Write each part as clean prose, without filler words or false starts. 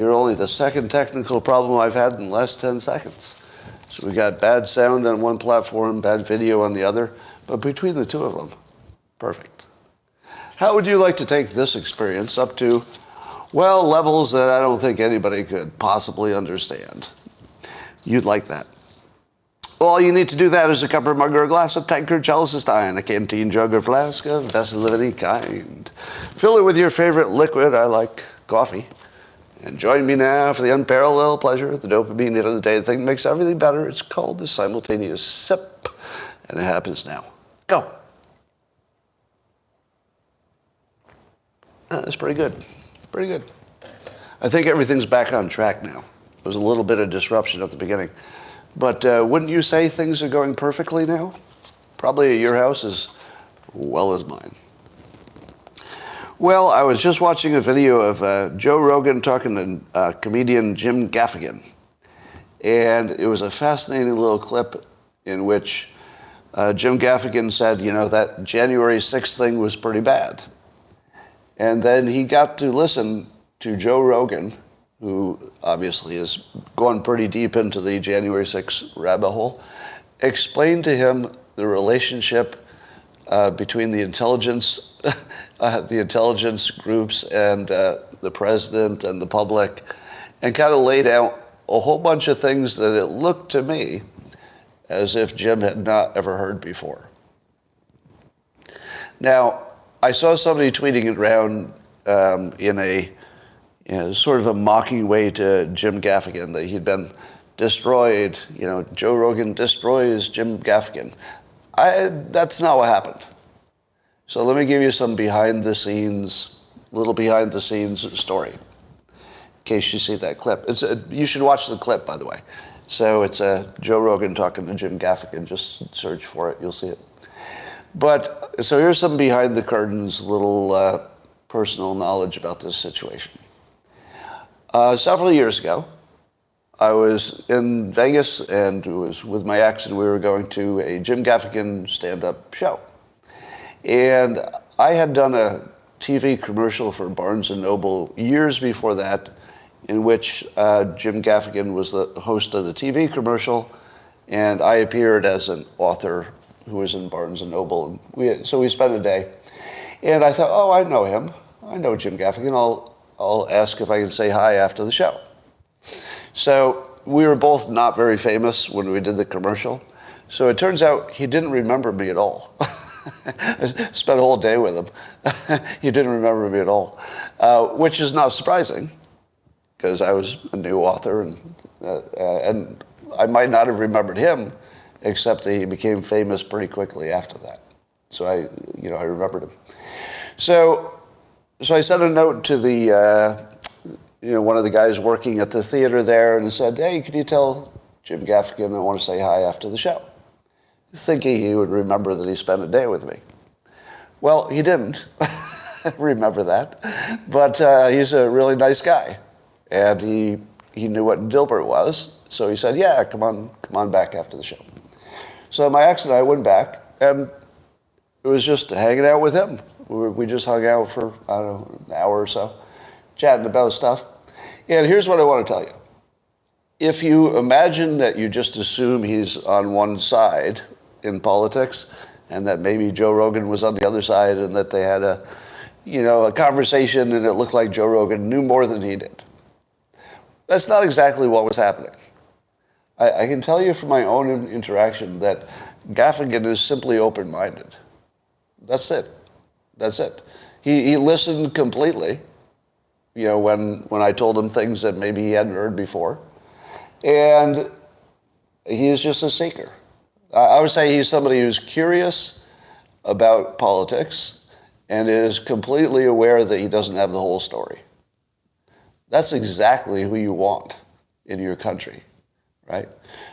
You're only the second technical problem I've had in the last 10 seconds. So we got bad sound on one platform, bad video on the other, but between the two of them, perfect. How would you like to take this experience up to, well, levels that I don't think anybody could possibly understand? You'd like that. All you need to do that is a cup or mug or a glass, a tankard, chalice, a stein, a canteen, jug, or flask, a vessel of any kind. Fill it with your favorite liquid. I like coffee. And join me now for the unparalleled pleasure of the dopamine hit of the day. The thing that makes everything better. It's called the simultaneous sip. And it happens now. Go. That's pretty good. Pretty good. I think everything's back on track now. There was a little bit of disruption at the beginning. But wouldn't you say things are going perfectly now? Probably at your house as well as mine. Well, I was just watching a video of Joe Rogan talking to comedian Jim Gaffigan. And it was a fascinating little clip in which Jim Gaffigan said, you know, that January 6th thing was pretty bad. And then he got to listen to Joe Rogan, who obviously has gone pretty deep into the January 6th rabbit hole, explain to him the relationship between the intelligence groups and the president and the public, and kind of laid out a whole bunch of things that it looked to me as if Jim had not ever heard before. Now, I saw somebody tweeting it around in a sort of a mocking way to Jim Gaffigan, that he'd been destroyed. You know, Joe Rogan destroys Jim Gaffigan. That's not what happened. So let me give you some little behind the scenes story, in case you see that clip. You should watch the clip, by the way. So it's Joe Rogan talking to Jim Gaffigan. Just search for it, you'll see it. But, so here's some behind the curtains, little personal knowledge about this situation. Several years ago, I was in Vegas and was with my ex, and we were going to a Jim Gaffigan stand-up show. And I had done a TV commercial for Barnes & Noble years before that, in which Jim Gaffigan was the host of the TV commercial, and I appeared as an author who was in Barnes & Noble. And so we spent a day. And I thought, oh, I know him. I know Jim Gaffigan. I'll ask if I can say hi after the show. So we were both not very famous when we did the commercial. So it turns out he didn't remember me at all. I spent a whole day with him. He didn't remember me at all, which is not surprising, because I was a new author, and I might not have remembered him, except that he became famous pretty quickly after that. So I remembered him. So I sent a note to the, one of the guys working at the theater there, and said, hey, could you tell Jim Gaffigan I want to say hi after the show? Thinking he would remember that he spent a day with me. Well, he didn't remember that, but he's a really nice guy, and he knew what Dilbert was, so he said, yeah, come on back after the show. So my ex and I went back, and it was just hanging out with him. We just hung out for, I don't know, an hour or so, chatting about stuff. And here's what I want to tell you. If you imagine that you just assume he's on one side in politics, and that maybe Joe Rogan was on the other side, and that they had a conversation, and it looked like Joe Rogan knew more than he did. That's not exactly what was happening. I can tell you from my own interaction that Gaffigan is simply open-minded. That's it. That's it. He listened completely, when I told him things that maybe he hadn't heard before. And he is just a seeker. I would say he's somebody who's curious about politics and is completely aware that he doesn't have the whole story. That's exactly who you want in your country, right?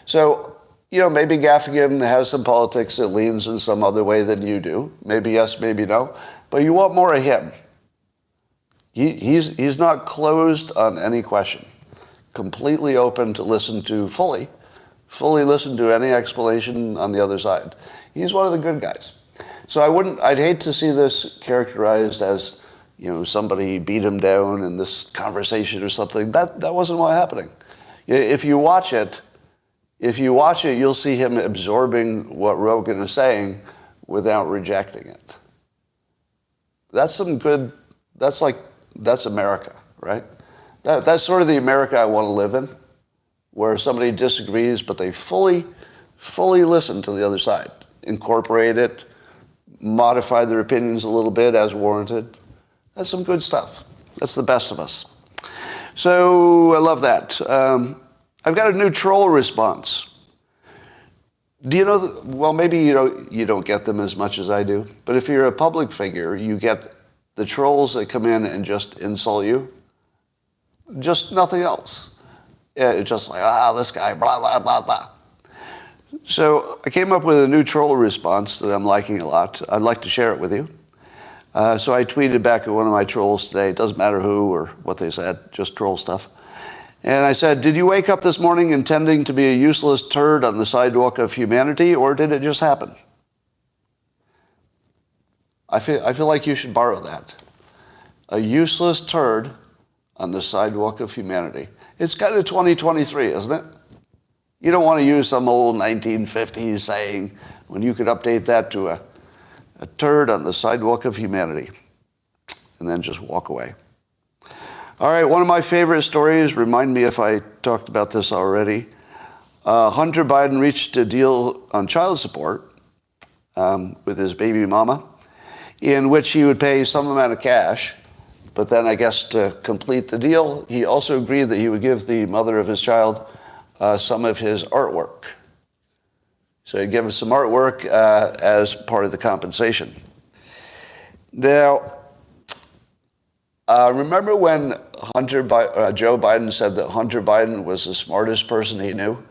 So, maybe Gaffigan has some politics that leans in some other way than you do. Maybe yes, maybe no. But you want more of him. He's not closed on any question. Completely open to listen to fully listen to any explanation on the other side. He's one of the good guys. So I'd hate to see this characterized as somebody beat him down in this conversation or something. That wasn't what happening. If you watch it, you'll see him absorbing what Rogan is saying without rejecting it. That's America, right? That's sort of the America I want to live in, where somebody disagrees, but they fully listen to the other side, incorporate it, modify their opinions a little bit as warranted. That's some good stuff. That's the best of us. So I love that. I've got a new troll response. Do you know, well, maybe you don't get them as much as I do, but if you're a public figure, you get the trolls that come in and just insult you. Just nothing else. Yeah, it's just like, this guy, blah, blah, blah, blah. So I came up with a new troll response that I'm liking a lot. I'd like to share it with you. So I tweeted back at one of my trolls today. It doesn't matter who or what they said, just troll stuff. And I said, did you wake up this morning intending to be a useless turd on the sidewalk of humanity, or did it just happen? I feel like you should borrow that. A useless turd on the sidewalk of humanity. It's kind of 2023, isn't it? You don't want to use some old 1950s saying when you could update that to a turd on the sidewalk of humanity and then just walk away. All right, one of my favorite stories, remind me if I talked about this already. Hunter Biden reached a deal on child support with his baby mama, in which he would pay some amount of cash, but then I guess to complete the deal, he also agreed that he would give the mother of his child some of his artwork. So he'd give him some artwork as part of the compensation. Now, remember when Joe Biden said that Hunter Biden was the smartest person he knew?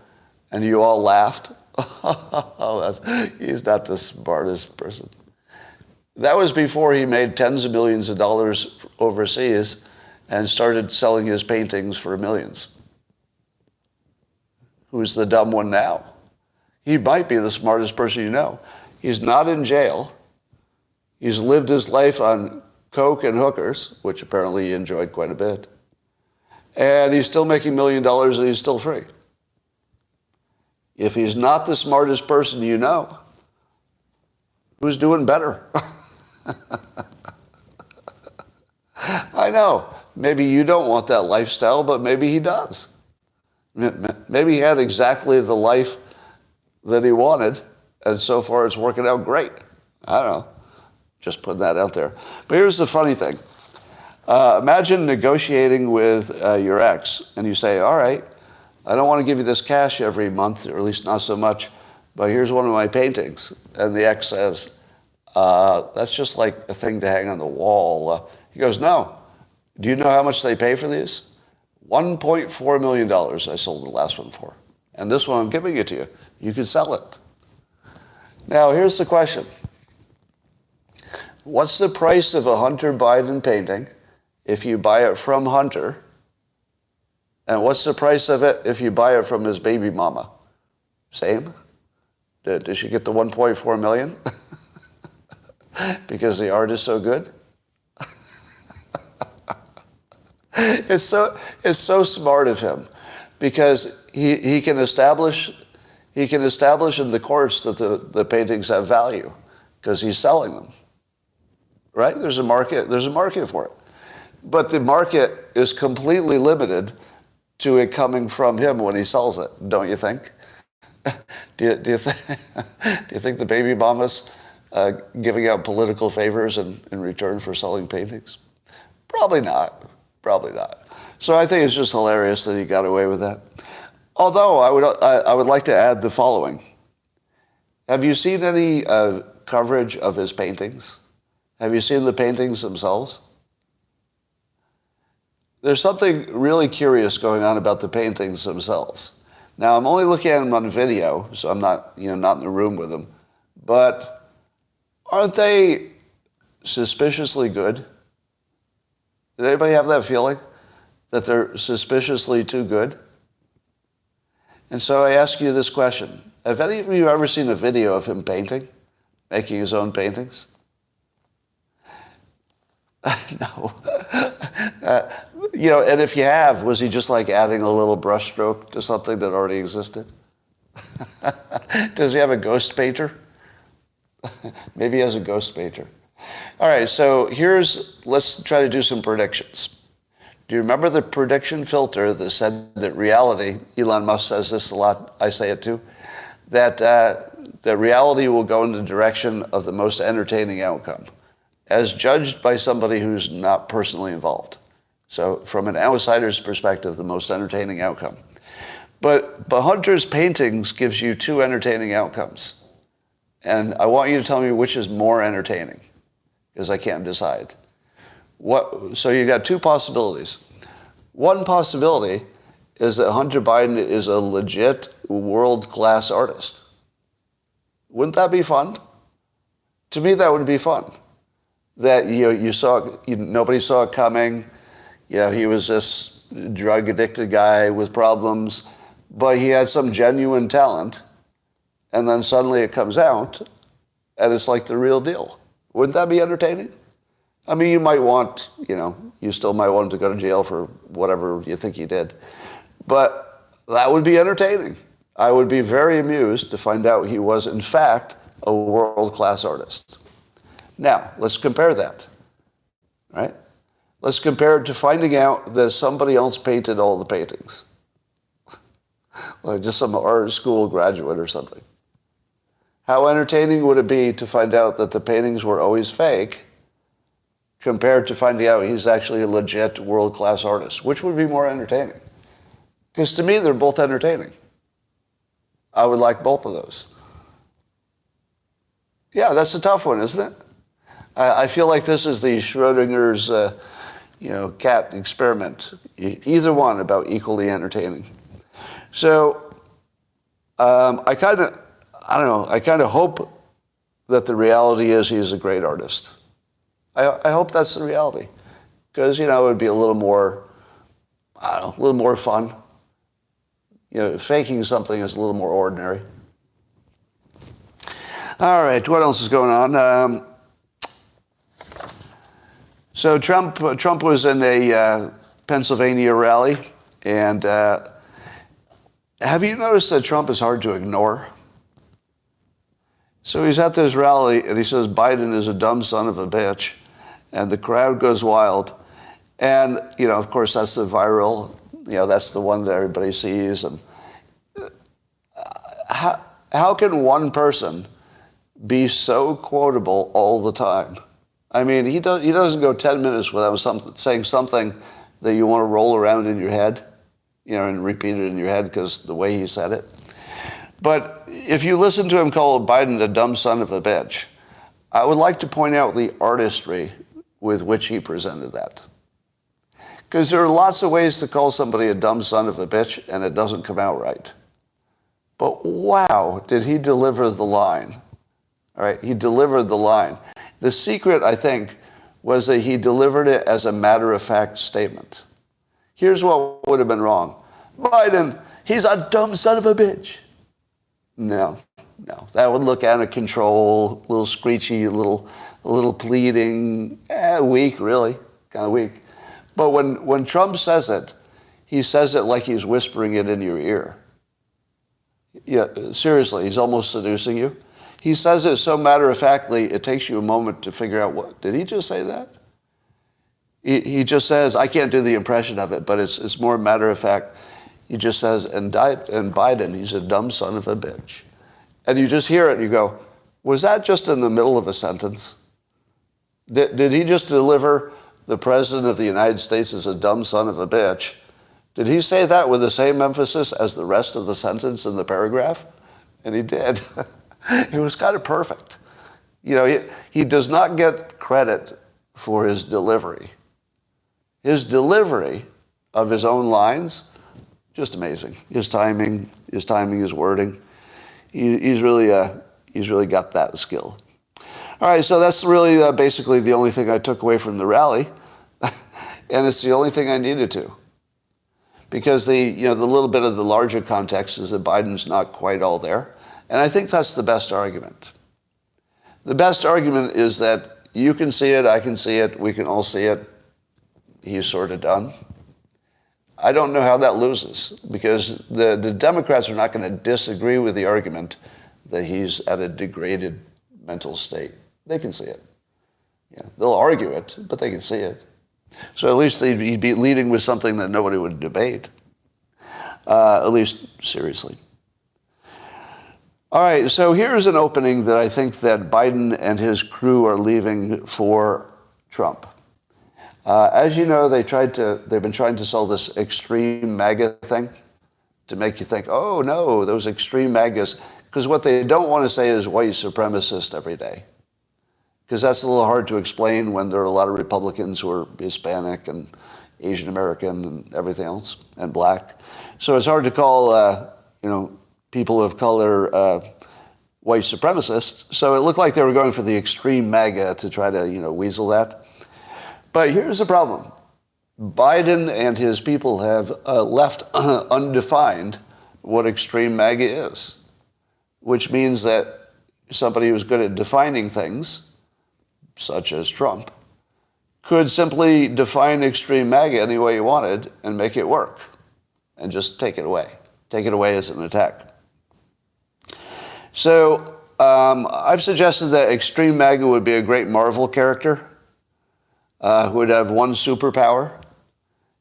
And you all laughed? He's not the smartest person. That was before he made tens of millions of dollars overseas and started selling his paintings for millions. Who's the dumb one now? He might be the smartest person you know. He's not in jail. He's lived his life on coke and hookers, which apparently he enjoyed quite a bit. And he's still making $1 million and he's still free. If he's not the smartest person you know, who's doing better? I know. Maybe you don't want that lifestyle, but maybe he does. Maybe he had exactly the life that he wanted, and so far it's working out great. I don't know. Just putting that out there. But here's the funny thing. Imagine negotiating with your ex, and you say, all right, I don't want to give you this cash every month, or at least not so much, but here's one of my paintings. And the ex says, that's just like a thing to hang on the wall. He goes, no. Do you know how much they pay for these? $1.4 million I sold the last one for. And this one I'm giving it to you. You can sell it. Now, here's the question. What's the price of a Hunter Biden painting if you buy it from Hunter? And what's the price of it if you buy it from his baby mama? Same? Did she get the 1.4 million? Because the art is so good? It's so smart of him, because he can establish in the courts that the paintings have value because he's selling them. Right? There's a market for it. But the market is completely limited to it coming from him when he sells it, don't you think? Do you think the baby mama's giving out political favors in return for selling paintings? Probably not. Probably not. So I think it's just hilarious that he got away with that. Although I would like to add the following. Have you seen any coverage of his paintings? Have you seen the paintings themselves? There's something really curious going on about the paintings themselves. Now, I'm only looking at them on video, so I'm not in the room with them. But aren't they suspiciously good? Did anybody have that feeling that they're suspiciously too good? And so I ask you this question. Have any of you ever seen a video of him painting, making his own paintings? No. Uh, and if you have, was he just like adding a little brushstroke to something that already existed? Does he have a ghost painter? Maybe he has a ghost painter. All right, so let's try to do some predictions. Do you remember the prediction filter that said that reality, Elon Musk says this a lot, I say it too, that reality will go in the direction of the most entertaining outcome, as judged by somebody who's not personally involved. So from an outsider's perspective, the most entertaining outcome. But Hunter's paintings gives you two entertaining outcomes. And I want you to tell me which is more entertaining, because I can't decide. So you got two possibilities. One possibility is that Hunter Biden is a legit world-class artist. Wouldn't that be fun? To me, that would be fun. That nobody saw it coming. He was this drug-addicted guy with problems, but he had some genuine talent, and then suddenly it comes out, and it's like the real deal. Wouldn't that be entertaining? I mean, you might want, you still might want him to go to jail for whatever you think he did, but that would be entertaining. I would be very amused to find out he was, in fact, a world-class artist. Now, let's compare that, right? Let's compare it to finding out that somebody else painted all the paintings. Like just some art school graduate or something. How entertaining would it be to find out that the paintings were always fake compared to finding out he's actually a legit world-class artist? Which would be more entertaining? Because to me, they're both entertaining. I would like both of those. Yeah, that's a tough one, isn't it? I feel like this is the Schrodinger's, cat experiment. Either one about equally entertaining. So I kind of hope that the reality is he's a great artist. I hope that's the reality, because it would be a little more fun. Faking something is a little more ordinary. All right, what else is going on? So Trump was in a Pennsylvania rally, and have you noticed that Trump is hard to ignore? So he's at this rally, and he says Biden is a dumb son of a bitch, and the crowd goes wild. And, of course, that's the viral, that's the one that everybody sees. And how can one person be so quotable all the time? I mean, he doesn't go 10 minutes without saying something that you want to roll around in your head, and repeat it in your head because the way he said it. But if you listen to him call Biden a dumb son of a bitch, I would like to point out the artistry with which he presented that. Because there are lots of ways to call somebody a dumb son of a bitch, and it doesn't come out right. But wow, did he deliver the line. All right, he delivered the line. The secret, I think, was that he delivered it as a matter-of-fact statement. Here's what would have been wrong. Biden, he's a dumb son of a bitch. No. That would look out of control, a little screechy, a little pleading, weak, really, kind of weak. But when Trump says it, he says it like he's whispering it in your ear. Yeah, seriously, he's almost seducing you. He says it so matter-of-factly, it takes you a moment to figure out, what did he just say that? He just says, I can't do the impression of it, but it's more matter-of-fact. He just says, and Biden, he's a dumb son of a bitch. And you just hear it and you go, was that just in the middle of a sentence? Did he just deliver the president of the United States is a dumb son of a bitch? Did he say that with the same emphasis as the rest of the sentence in the paragraph? And he did. It was kind of perfect. He does not get credit for his delivery. His delivery of his own lines, just amazing. His timing, his wording. He's really got that skill. All right, so that's really basically the only thing I took away from the rally, and it's the only thing I needed to, because the little bit of the larger context is that Biden's not quite all there, and I think that's the best argument. The best argument is that You can see it, I can see it, we can all see it. He's sort of done. I don't know how that loses, because the Democrats are not going to disagree with the argument that he's at a degraded mental state. They can see it. Yeah, they'll argue it, but they can see it. So at least he'd be leading with something that nobody would debate, at least seriously. All right, so here's an opening that I think that Biden and his crew are leaving for Trump. As you know, they've been trying to sell this extreme MAGA thing to make you think, oh no, those extreme MAGAs, because what they don't want to say is white supremacist every day, because that's a little hard to explain when there are a lot of Republicans who are Hispanic and Asian American and everything else, and black. So it's hard to call, people of color white supremacists. So it looked like they were going for the extreme MAGA to try to, weasel that. But here's the problem. Biden and his people have left undefined what extreme MAGA is, which means that somebody who's good at defining things, such as Trump, could simply define extreme MAGA any way he wanted and make it work, and just take it away. Take it away as an attack. So I've suggested that extreme MAGA would be a great Marvel character, who would have one superpower,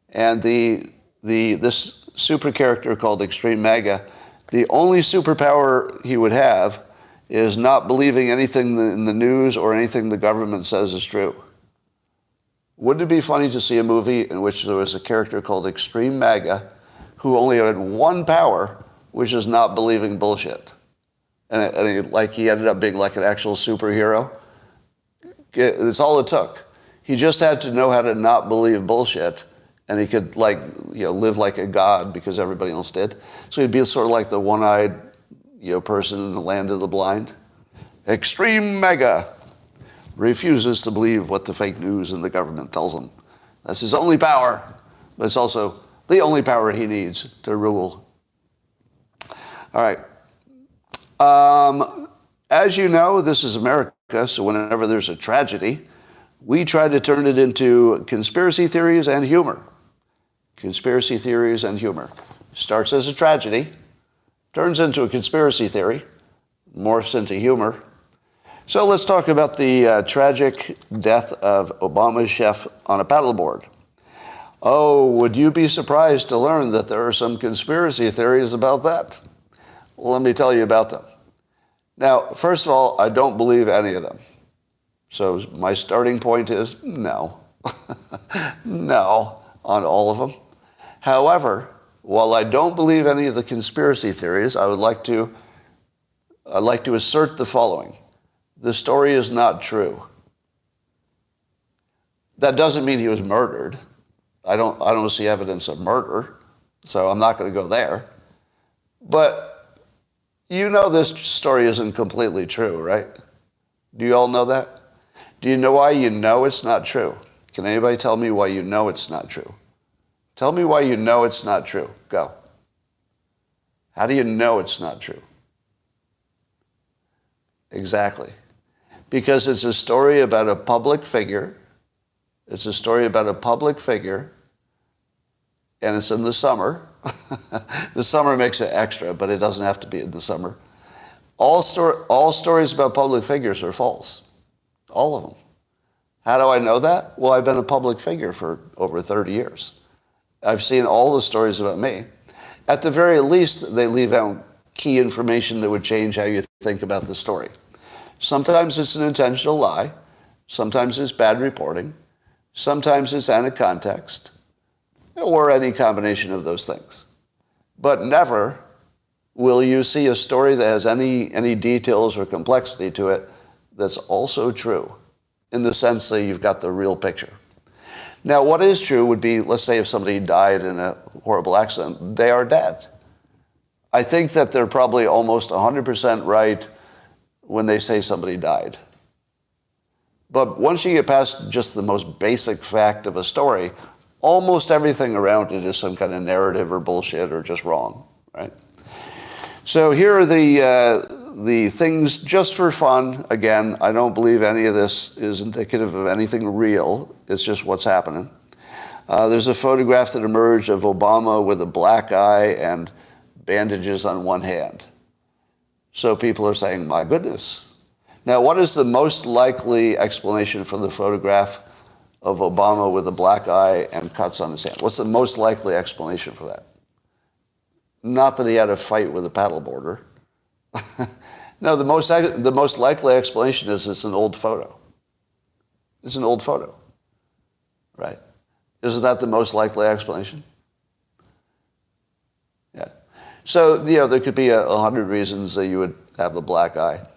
and this super character called Extreme MAGA, the only superpower he would have is not believing anything in the news or anything the government says is true. Wouldn't it be funny to see a movie in which there was a character called Extreme MAGA who only had one power, which is not believing bullshit? And he ended up being like an actual superhero. It's all it took. He just had to know how to not believe bullshit, and he could live like a god because everybody else did. So he'd be sort of like the one-eyed person in the land of the blind. Extreme MAGA refuses to believe what the fake news and the government tells him. That's his only power, but it's also the only power he needs to rule. All right. As you know, this is America, so whenever there's a tragedy, we try to turn it into conspiracy theories and humor. Conspiracy theories and humor. Starts as a tragedy, turns into a conspiracy theory, morphs into humor. So let's talk about the tragic death of Obama's chef on a paddleboard. Oh, would you be surprised to learn that there are some conspiracy theories about that? Well, let me tell you about them. Now, first of all, I don't believe any of them. So my starting point is no. No on all of them. However, while I don't believe any of the conspiracy theories, I'd like to assert the following. The story is not true. That doesn't mean he was murdered. I don't see evidence of murder, so I'm not going to go there. But this story isn't completely true, right? Do you all know that? Do you know why you know it's not true? Can anybody tell me why you know it's not true? Tell me why you know it's not true. Go. How do you know it's not true? Exactly. Because it's a story about a public figure. It's a story about a public figure, and it's in the summer. The summer makes it extra, but it doesn't have to be in the summer. All stories about public figures are false. All of them. How do I know that? Well, I've been a public figure for over 30 years. I've seen all the stories about me. At the very least, they leave out key information that would change how you think about the story. Sometimes it's an intentional lie. Sometimes it's bad reporting. Sometimes it's out of context, or any combination of those things. But never will you see a story that has any details or complexity to it that's also true, in the sense that you've got the real picture. Now, what is true would be, let's say if somebody died in a horrible accident, they are dead. I think that they're probably almost 100% right when they say somebody died. But once you get past just the most basic fact of a story, almost everything around it is some kind of narrative or bullshit or just wrong, right? So here are the things just for fun, again, I don't believe any of this is indicative of anything real. It's just what's happening. There's a photograph that emerged of Obama with a black eye and bandages on one hand. So people are saying, my goodness. Now, what is the most likely explanation for the photograph of Obama with a black eye and cuts on his hand? What's the most likely explanation for that? Not that he had a fight with a paddleboarder. No, the most likely explanation is it's an old photo. It's an old photo, right? Isn't that the most likely explanation? Yeah. So, there could be 100 reasons that you would have a black eye.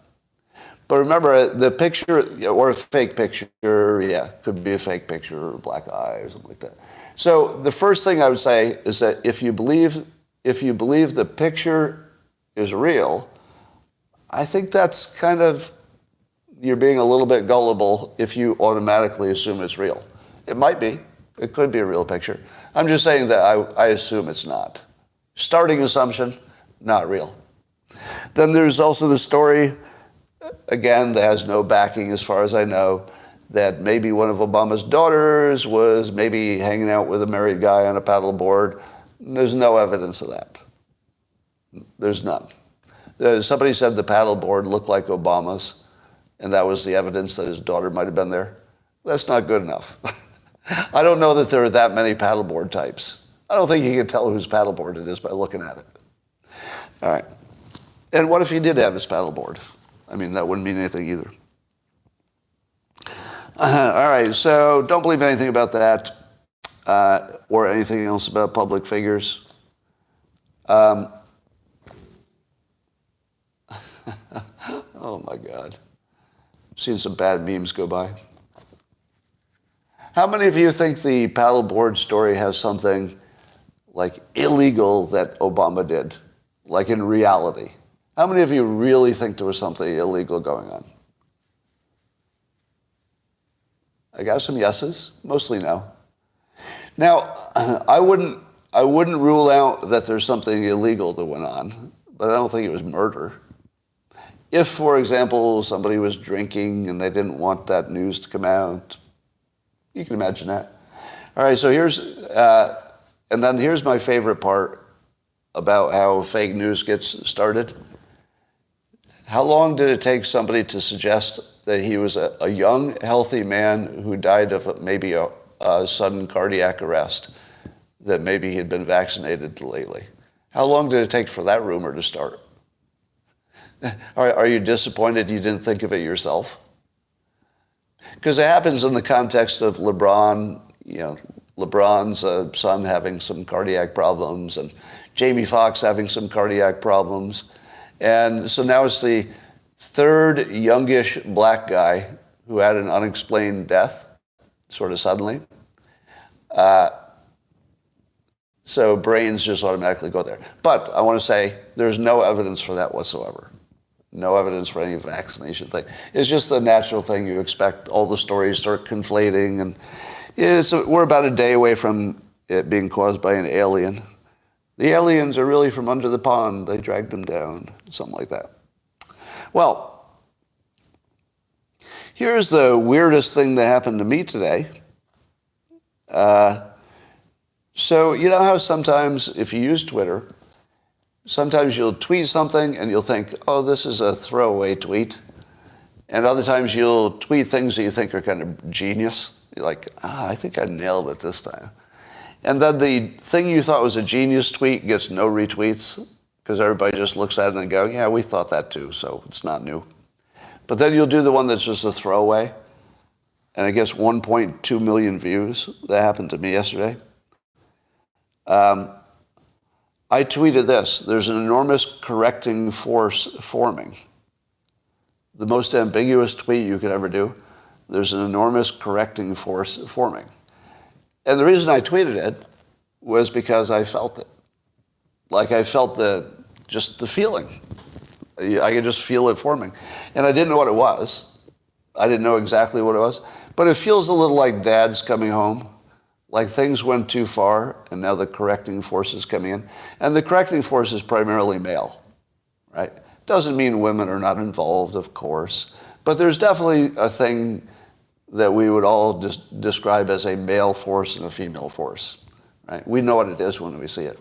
But remember, the picture, or a fake picture, could be a fake picture or a black eye or something like that. So the first thing I would say is that if you believe the picture is real, I think that's kind of, you're being a little bit gullible if you automatically assume it's real. It might be. It could be a real picture. I'm just saying that I assume it's not. Starting assumption, not real. Then there's also the story, again, that has no backing as far as I know, that maybe one of Obama's daughters was maybe hanging out with a married guy on a paddleboard. There's no evidence of that. There's none. Somebody said the paddleboard looked like Obama's, and that was the evidence that his daughter might have been there. That's not good enough. I don't know that there are that many paddleboard types. I don't think you can tell whose paddleboard it is by looking at it. All right. And what if he did have his paddleboard? I mean, that wouldn't mean anything either. All right, so don't believe anything about that or anything else about public figures. Oh, my God. I've seen some bad memes go by. How many of you think the paddleboard story has something like illegal that Obama did, like in reality? How many of you really think there was something illegal going on? I got some yeses, mostly no. Now, I wouldn't rule out that there's something illegal that went on, but I don't think it was murder. If, for example, somebody was drinking and they didn't want that news to come out, you can imagine that. All right, so here's my favorite part about how fake news gets started. How long did it take somebody to suggest that he was a young, healthy man who died of maybe a sudden cardiac arrest, that maybe he'd been vaccinated lately? How long did it take for that rumor to start? Are you disappointed you didn't think of it yourself? Because it happens in the context of LeBron, LeBron's son having some cardiac problems and Jamie Foxx having some cardiac problems. And so now it's the third youngish black guy who had an unexplained death, sort of suddenly. So brains just automatically go there. But I want to say there's no evidence for that whatsoever. No evidence for any vaccination thing. It's just the natural thing you expect. All the stories start conflating. And we're about a day away from it being caused by an alien. The aliens are really from under the pond. They dragged them down, something like that. Well, here's the weirdest thing that happened to me today. So you know how sometimes if you use Twitter, sometimes you'll tweet something and you'll think, oh, this is a throwaway tweet. And other times you'll tweet things that you think are kind of genius. You're like, I think I nailed it this time. And then the thing you thought was a genius tweet gets no retweets because everybody just looks at it and go, yeah, we thought that too, so it's not new. But then you'll do the one that's just a throwaway, and it gets 1.2 million views. That happened to me yesterday. I tweeted this: there's an enormous correcting force forming. The most ambiguous tweet you could ever do. There's an enormous correcting force forming. And the reason I tweeted it was because I felt it. Like I felt just the feeling. I could just feel it forming. And I didn't know what it was. I didn't know exactly what it was. But it feels a little like Dad's coming home. Like things went too far, and now the correcting force is coming in. And the correcting force is primarily male, right? Doesn't mean women are not involved, of course, but there's definitely a thing that we would all just describe as a male force and a female force, right? We know what it is when we see it.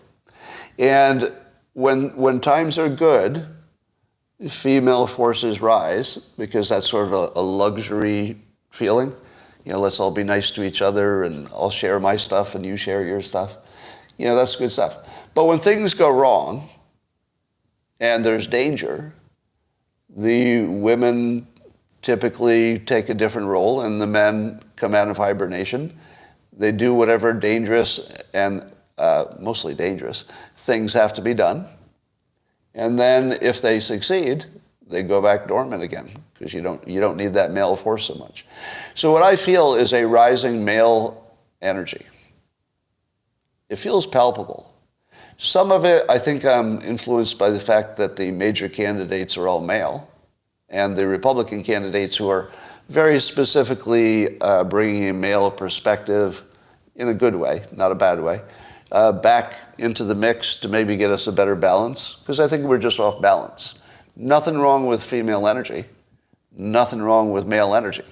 And when times are good, female forces rise because that's sort of a luxury feeling. Let's all be nice to each other and I'll share my stuff and you share your stuff. That's good stuff. But when things go wrong and there's danger, the women typically take a different role and the men come out of hibernation. They do whatever dangerous and mostly dangerous things have to be done. And then if they succeed, they go back dormant again because you don't need that male force so much. So what I feel is a rising male energy. It feels palpable. Some of it, I think I'm influenced by the fact that the major candidates are all male, and the Republican candidates who are very specifically bringing a male perspective in a good way, not a bad way, back into the mix to maybe get us a better balance, because I think we're just off balance. Nothing wrong with female energy. Nothing wrong with male energy.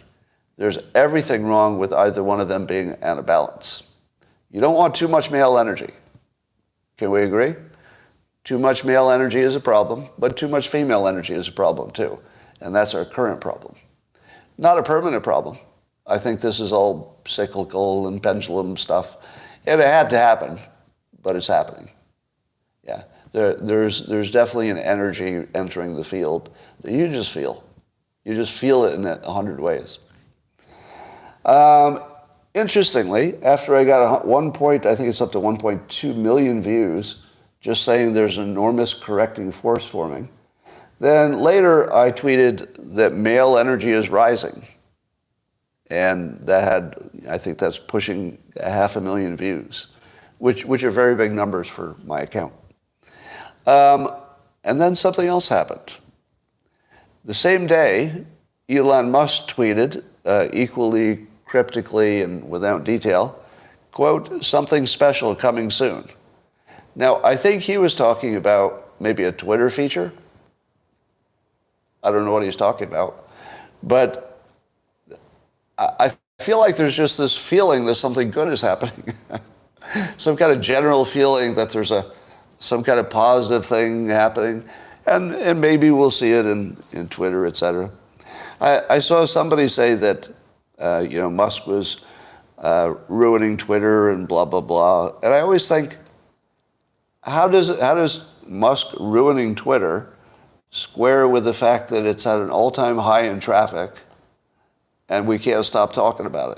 There's everything wrong with either one of them being out of balance. You don't want too much male energy. Can we agree? Too much male energy is a problem, but too much female energy is a problem too. And that's our current problem. Not a permanent problem. I think this is all cyclical and pendulum stuff. And it had to happen, but it's happening. Yeah, there's definitely an energy entering the field that you just feel. You just feel it in 100 ways. Interestingly, after I got I think it's up to 1.2 million views, just saying there's an enormous correcting force forming, then later I tweeted that male energy is rising. And I think that's pushing 500,000 views, which are very big numbers for my account. And then something else happened. The same day, Elon Musk tweeted, equally cryptically and without detail, quote, "something special coming soon." Now, I think he was talking about maybe a Twitter feature. I don't know what he's talking about. But I feel like there's just this feeling that something good is happening. Some kind of general feeling that there's some kind of positive thing happening. And maybe we'll see it in Twitter, et cetera. I saw somebody say that Musk was ruining Twitter and blah, blah, blah. And I always think, how does Musk ruining Twitter square with the fact that it's at an all-time high in traffic and we can't stop talking about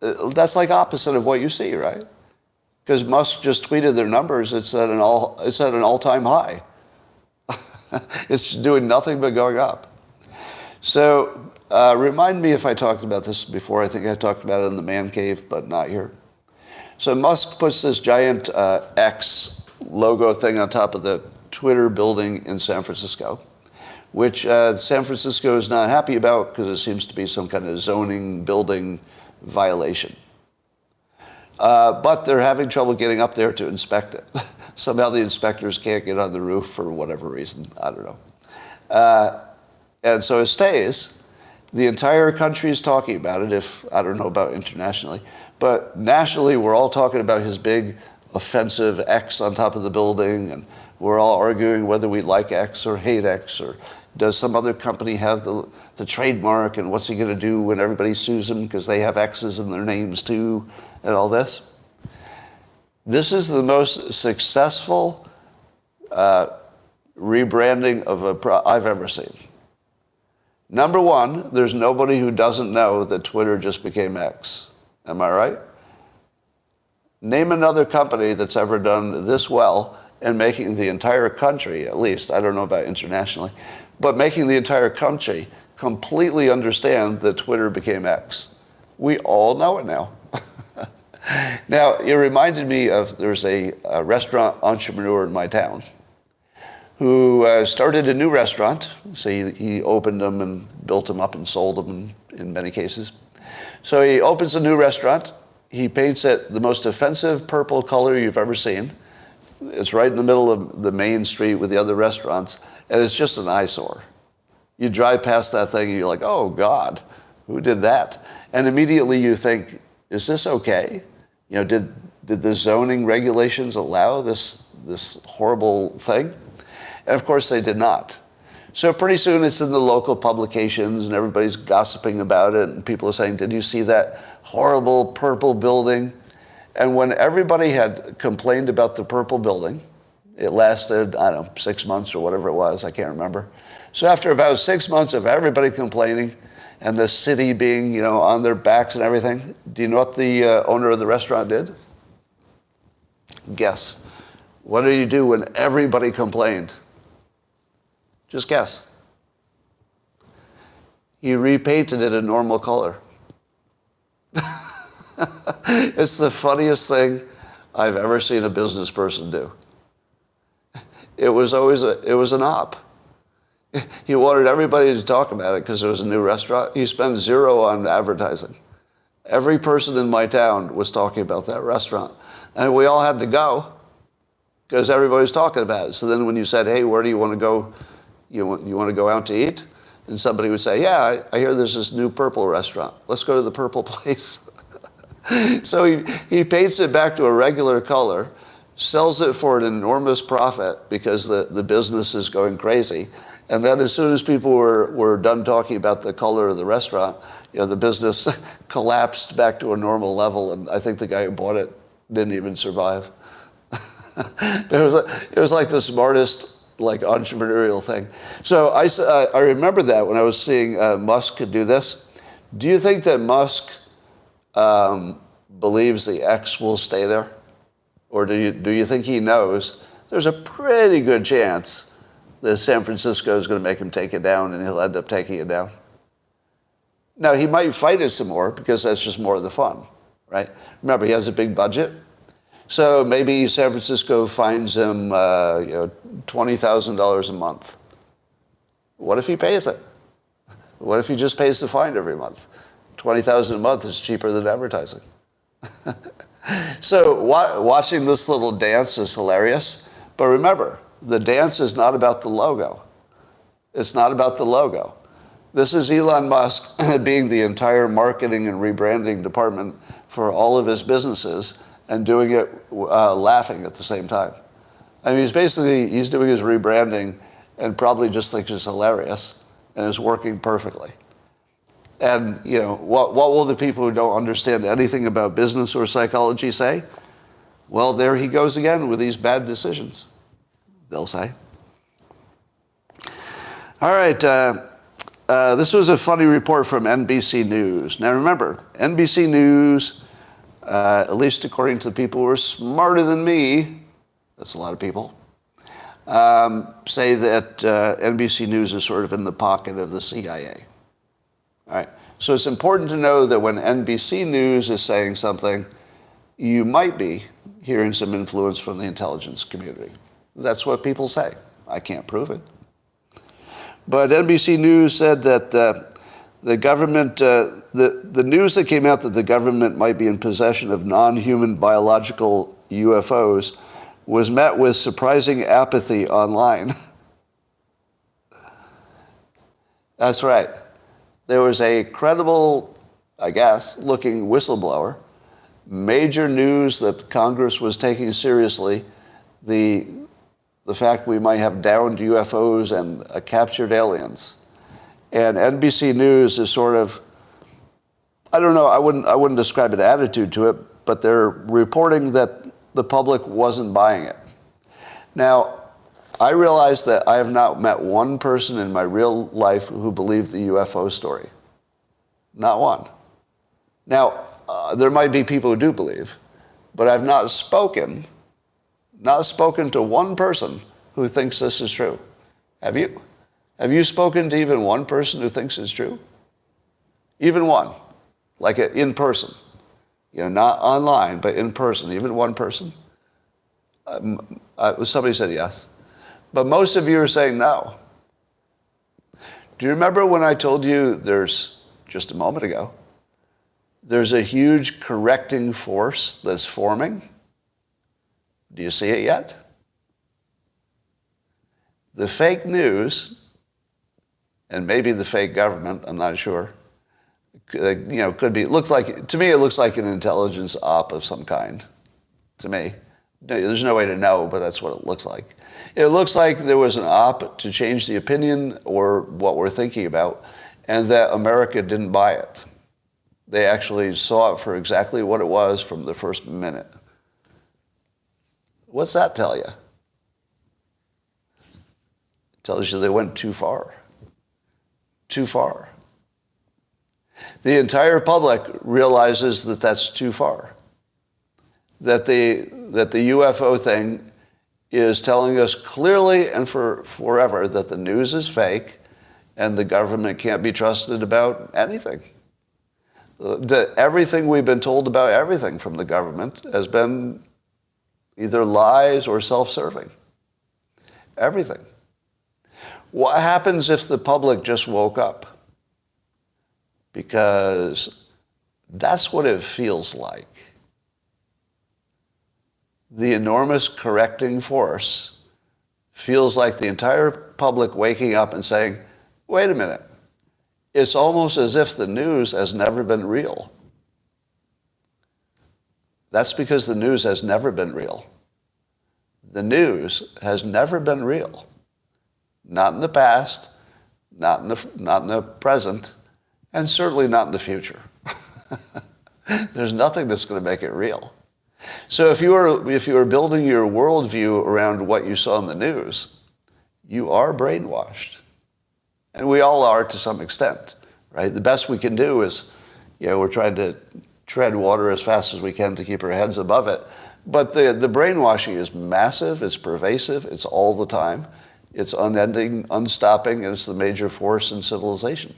it? That's like opposite of what you see, right? Because Musk just tweeted their numbers. It's at an all-time high. It's doing nothing but going up. So remind me if I talked about this before. I think I talked about it in the man cave, but not here. So Musk puts this giant X logo thing on top of the Twitter building in San Francisco, which San Francisco is not happy about because it seems to be some kind of zoning building violation. But they're having trouble getting up there to inspect it. Somehow the inspectors can't get on the roof for whatever reason. I don't know. And so it stays. The entire country is talking about it, I don't know about internationally. But nationally, we're all talking about his big offensive X on top of the building, and we're all arguing whether we like X or hate X, or does some other company have the trademark, and what's he going to do when everybody sues him because they have X's in their names too, and all this. This is the most successful rebranding of I've ever seen. Number one, there's nobody who doesn't know that Twitter just became X. Am I right? Name another company that's ever done this well in making the entire country, at least, I don't know about internationally, but making the entire country completely understand that Twitter became X. We all know it now. Now, it reminded me of, there's a restaurant entrepreneur in my town who started a new restaurant. So he opened them and built them up and sold them in many cases. So he opens a new restaurant. He paints it the most offensive purple color you've ever seen. It's right in the middle of the main street with the other restaurants, and it's just an eyesore. You drive past that thing and you're like, oh God, who did that? And immediately you think, is this okay? You know, did the zoning regulations allow this horrible thing? And of course they did not. So pretty soon it's in the local publications and everybody's gossiping about it, and people are saying, did you see that horrible purple building? And when everybody had complained about the purple building, it lasted, I don't know, 6 months or whatever it was, I can't remember. So after about 6 months of everybody complaining and the city being, you know, on their backs and everything, do you know what the owner of the restaurant did? Guess. What did he do when everybody complained? Just guess. He repainted it a normal color. It's the funniest thing I've ever seen a business person do. It was an op. He wanted everybody to talk about it because it was a new restaurant. He spent zero on advertising. Every person in my town was talking about that restaurant. And we all had to go because everybody was talking about it. So then when you said, hey, where do you want to go? You want to go out to eat? And somebody would say, yeah, I hear there's this new purple restaurant. Let's go to the purple place. So he paints it back to a regular color, sells it for an enormous profit because the business is going crazy. And then as soon as people were done talking about the color of the restaurant, you know, the business collapsed back to a normal level, and I think the guy who bought it didn't even survive. But it was like the smartest, like, entrepreneurial thing. So I remember that when I was seeing Musk could do this. Do you think that Musk believes the X will stay there? Or do you think he knows there's a pretty good chance that San Francisco is going to make him take it down and he'll end up taking it down? Now, he might fight it some more because that's just more of the fun, right? Remember, he has a big budget. So maybe San Francisco fines him $20,000 a month. What if he pays it? What if he just pays the fine every month? $20,000 a month is cheaper than advertising. So watching this little dance is hilarious. But remember, the dance is not about the logo. It's not about the logo. This is Elon Musk being the entire marketing and rebranding department for all of his businesses and doing it laughing at the same time. I mean, he's doing his rebranding and probably just thinks it's hilarious and is working perfectly. And, you know, what will the people who don't understand anything about business or psychology say? Well, there he goes again with these bad decisions, they'll say. All right, this was a funny report from NBC News. Now remember, NBC News, at least according to the people who are smarter than me, that's a lot of people, say that NBC News is sort of in the pocket of the CIA. All right. So it's important to know that when NBC News is saying something, you might be hearing some influence from the intelligence community. That's what people say. I can't prove it. But NBC News said that the government, the news that came out that the government might be in possession of non-human biological UFOs was met with surprising apathy online. That's right. There was a credible, I guess, looking whistleblower, major news that Congress was taking seriously the fact we might have downed UFOs and captured aliens. And NBC News is sort of, I don't know, I wouldn't describe an attitude to it, but they're reporting that the public wasn't buying it. Now, I realize that I have not met one person in my real life who believed the UFO story. Not one. Now, there might be people who do believe, but I've not spoken to one person who thinks this is true. Have you? Have you spoken to even one person who thinks it's true? Even one, like in person. You know, not online, but in person, even one person? Somebody said yes. But most of you are saying no. Do you remember when I told you just a moment ago, there's a huge correcting force that's forming? Do you see it yet? The fake news, and maybe the fake government, I'm not sure, could be, to me it looks like an intelligence op of some kind, to me. There's no way to know, but that's what it looks like. It looks like there was an op to change the opinion or what we're thinking about, and that America didn't buy it. They actually saw it for exactly what it was from the first minute. What's that tell you? It tells you they went too far. Too far. The entire public realizes that that's too far. That the UFO thing is telling us clearly and forever that the news is fake and the government can't be trusted about anything. Everything we've been told about everything from the government has been either lies or self-serving. Everything. What happens if the public just woke up? Because that's what it feels like. The enormous correcting force feels like the entire public waking up and saying, wait a minute, it's almost as if the news has never been real. That's because the news has never been real. The news has never been real. Not in the past, not in the present, and certainly not in the future. There's nothing that's going to make it real. So if you are building your worldview around what you saw in the news, you are brainwashed. And we all are to some extent, right? The best we can do is, we're trying to tread water as fast as we can to keep our heads above it. But the brainwashing is massive, it's pervasive, it's all the time. It's unending, unstopping, and it's the major force in civilization.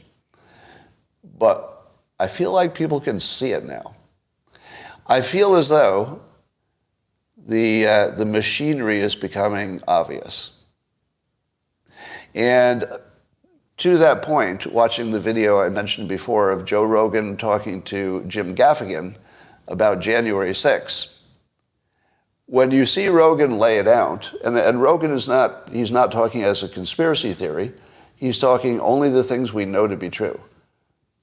But I feel like people can see it now. I feel as though the machinery is becoming obvious. And to that point, watching the video I mentioned before of Joe Rogan talking to Jim Gaffigan about January 6th, when you see Rogan lay it out, and Rogan he's not talking as a conspiracy theory, he's talking only the things we know to be true.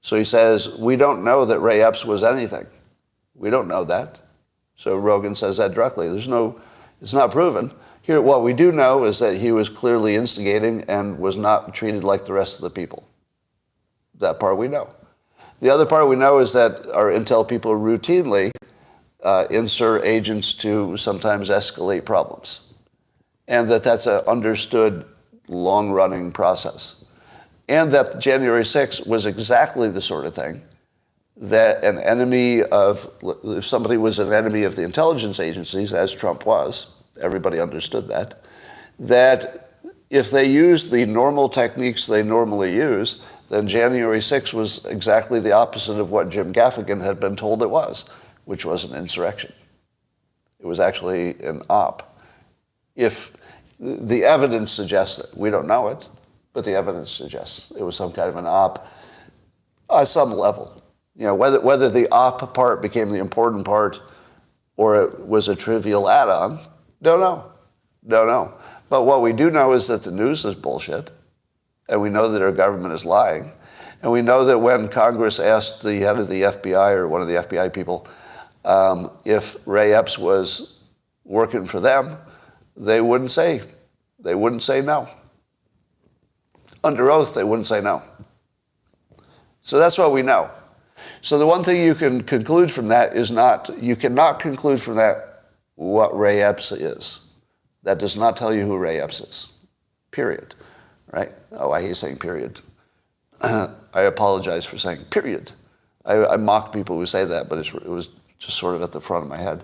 So he says, we don't know that Ray Epps was anything. We don't know that. So Rogan says that directly. It's not proven. Here, what we do know is that he was clearly instigating and was not treated like the rest of the people. That part we know. The other part we know is that our intel people routinely insert agents to sometimes escalate problems. And that's an understood long-running process. And that January 6th was exactly the sort of thing that if somebody was an enemy of the intelligence agencies, as Trump was, everybody understood that if they used the normal techniques they normally use, then January 6th was exactly the opposite of what Jim Gaffigan had been told it was, which was an insurrection. It was actually an op. If the evidence suggests it, we don't know it, but the evidence suggests it was some kind of an op at some level. Whether the op part became the important part or it was a trivial add-on, don't know. But what we do know is that the news is bullshit, and we know that our government is lying, and we know that when Congress asked the head of the FBI or one of the FBI people if Ray Epps was working for them, they wouldn't say no. Under oath, they wouldn't say no. So that's what we know. So the one thing you can conclude from that is you cannot conclude from that what Ray Epps is. That does not tell you who Ray Epps is. Period. Right? Oh, I hate saying period. I apologize for saying period. I mock people who say that, but it was just sort of at the front of my head.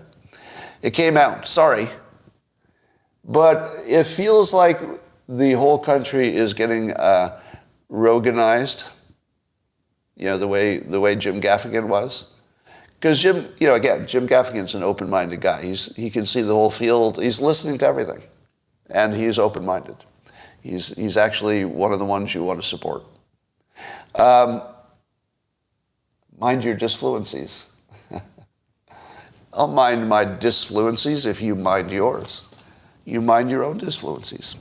It came out. Sorry. But it feels like the whole country is getting Roganized, the way Jim Gaffigan was. Because Jim Gaffigan's an open-minded guy. He can see the whole field. He's listening to everything. And he's open-minded. He's actually one of the ones you want to support. Mind your disfluencies. I'll mind my disfluencies if you mind yours. You mind your own disfluencies.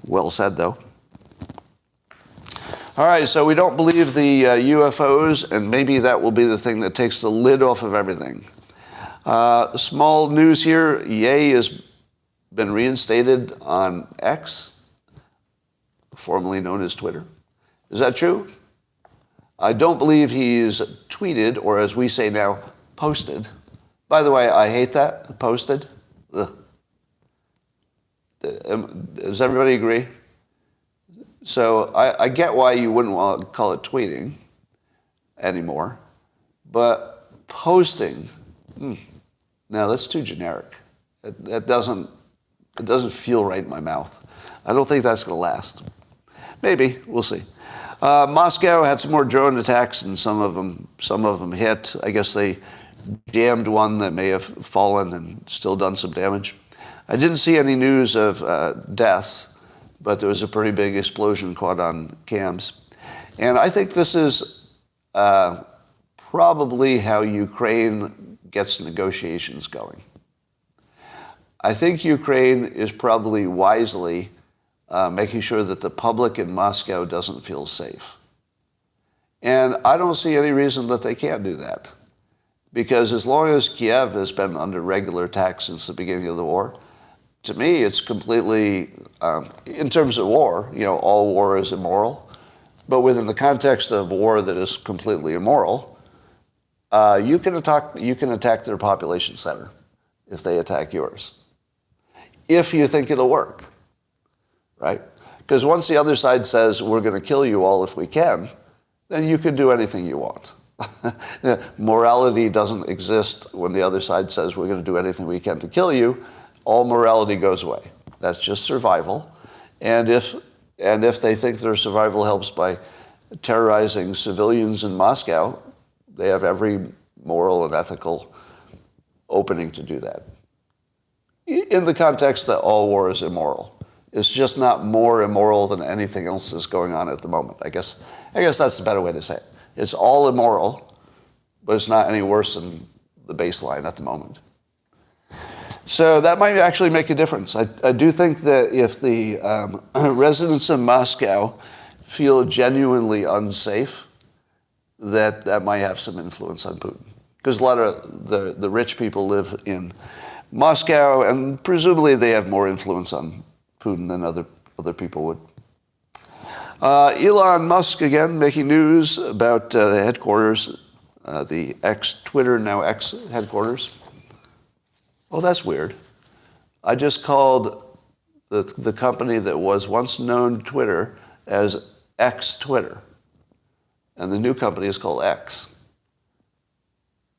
Well said, though. All right, so we don't believe the UFOs, and maybe that will be the thing that takes the lid off of everything. Small news here. Ye has been reinstated on X, formerly known as Twitter. Is that true? I don't believe he's tweeted, or as we say now, posted. By the way, I hate that, posted. Ugh. Does everybody agree? So I get why you wouldn't want to call it tweeting anymore, but posting, no, that's too generic. It doesn't feel right in my mouth. I don't think that's going to last. Maybe, we'll see. Moscow had some more drone attacks, and some of them hit. I guess they jammed one that may have fallen and still done some damage. I didn't see any news of deaths, but there was a pretty big explosion caught on cams. And I think this is probably how Ukraine gets negotiations going. I think Ukraine is probably wisely making sure that the public in Moscow doesn't feel safe. And I don't see any reason that they can't do that. Because as long as Kiev has been under regular attack since the beginning of the war, to me, it's completely, in terms of war, all war is immoral. But within the context of war that is completely immoral, you can attack their population center if they attack yours. If you think it'll work, right? Because once the other side says, we're going to kill you all if we can, then you can do anything you want. Morality doesn't exist when the other side says, we're going to do anything we can to kill you. All morality goes away. That's just survival. And if they think their survival helps by terrorizing civilians in Moscow, they have every moral and ethical opening to do that. In the context that all war is immoral. It's just not more immoral than anything else that's going on at the moment. I guess that's the better way to say it. It's all immoral, but it's not any worse than the baseline at the moment. So that might actually make a difference. I do think that if the residents of Moscow feel genuinely unsafe, that might have some influence on Putin. Because a lot of the rich people live in Moscow, and presumably they have more influence on Putin than other people would. Elon Musk, again, making news about the headquarters, the Twitter, now X headquarters. Oh, that's weird. I just called the company that was once known Twitter as X Twitter. And the new company is called X.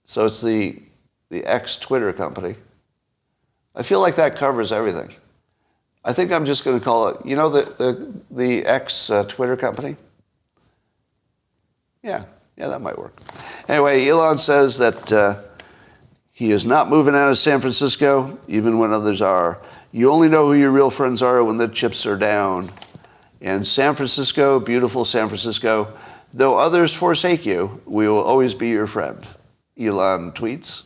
So it's the X Twitter company. I feel like that covers everything. I think I'm just going to call it, the X Twitter company? Yeah, that might work. Anyway, Elon says that he is not moving out of San Francisco, even when others are. You only know who your real friends are when the chips are down. And San Francisco, beautiful San Francisco, though others forsake you, we will always be your friend. Elon tweets.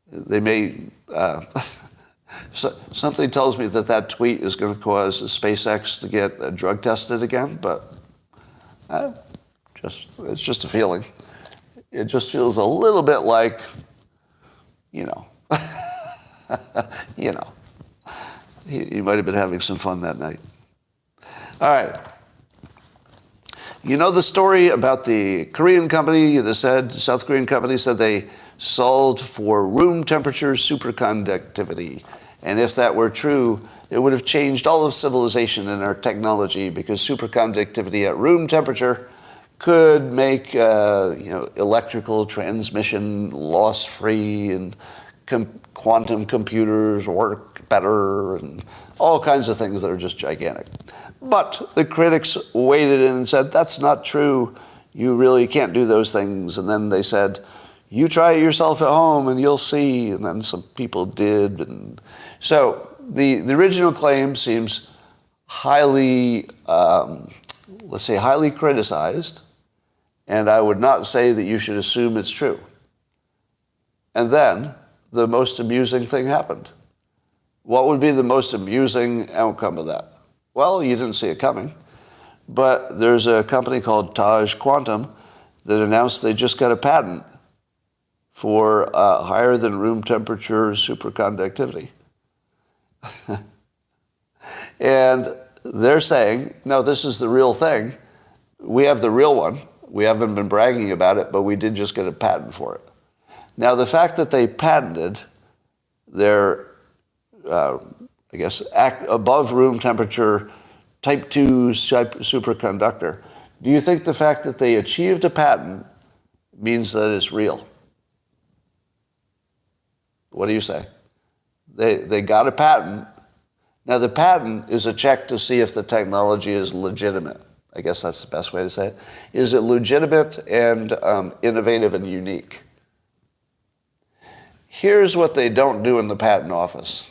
They may... something tells me that tweet is going to cause SpaceX to get drug tested again, but it's just a feeling. It just feels a little bit like, he might have been having some fun that night. All right. You know the story about the Korean company South Korean company said they solved for room temperature superconductivity. And if that were true, it would have changed all of civilization and our technology, because superconductivity at room temperature could make electrical transmission loss-free, and quantum computers work better, and all kinds of things that are just gigantic. But the critics weighed in and said, that's not true. You really can't do those things. And then they said, you try it yourself at home and you'll see. And then some people did. And so the original claim seems highly, highly criticized. And I would not say that you should assume it's true. And then the most amusing thing happened. What would be the most amusing outcome of that? Well, you didn't see it coming. But there's a company called Taj Quantum that announced they just got a patent for higher than room temperature superconductivity. And they're saying, no, this is the real thing. We have the real one. We haven't been bragging about it, but we did just get a patent for it. Now, the fact that they patented their, above room temperature type 2 superconductor, do you think the fact that they achieved a patent means that it's real? What do you say? They got a patent. Now, the patent is a check to see if the technology is legitimate. I guess that's the best way to say it. Is it legitimate and innovative and unique? Here's what they don't do in the patent office.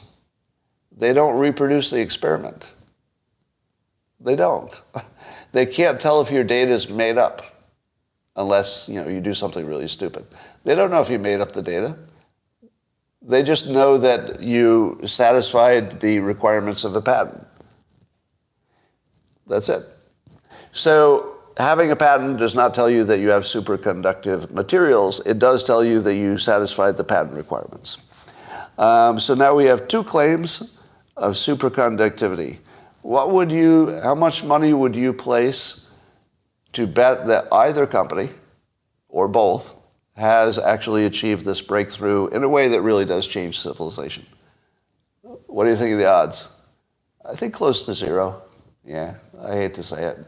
They don't reproduce the experiment. They don't. They can't tell if your data is made up unless, you do something really stupid. They don't know if you made up the data. They just know that you satisfied the requirements of the patent. That's it. So having a patent does not tell you that you have superconductive materials. It does tell you that you satisfied the patent requirements. So now we have two claims of superconductivity. How much money would you place to bet that either company, or both, has actually achieved this breakthrough in a way that really does change civilization? What do you think of the odds? I think close to zero. Yeah, I hate to say it.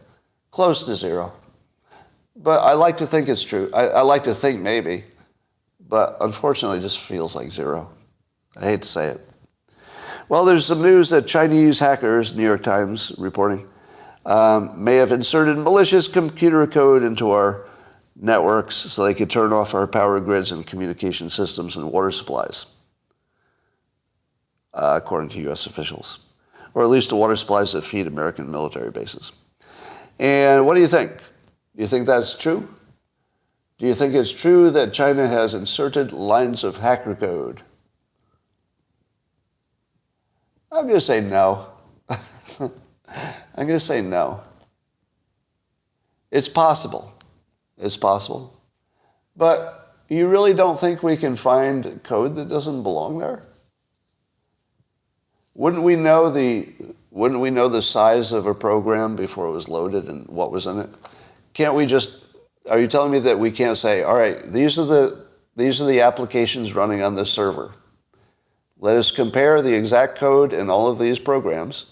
Close to zero. But I like to think it's true. I like to think maybe, but unfortunately it just feels like zero. I hate to say it. Well, there's some news that Chinese hackers, New York Times reporting, may have inserted malicious computer code into our networks so they could turn off our power grids and communication systems and water supplies, according to U.S. officials, or at least the water supplies that feed American military bases. And what do you think? Do you think that's true? Do you think it's true that China has inserted lines of hacker code? I'm going to say no. I'm going to say no. It's possible. It's possible. But you really don't think we can find code that doesn't belong there? Wouldn't we know the size of a program before it was loaded and what was in it? Can't we are you telling me that we can't say, all right, these are the applications running on this server. Let us compare the exact code in all of these programs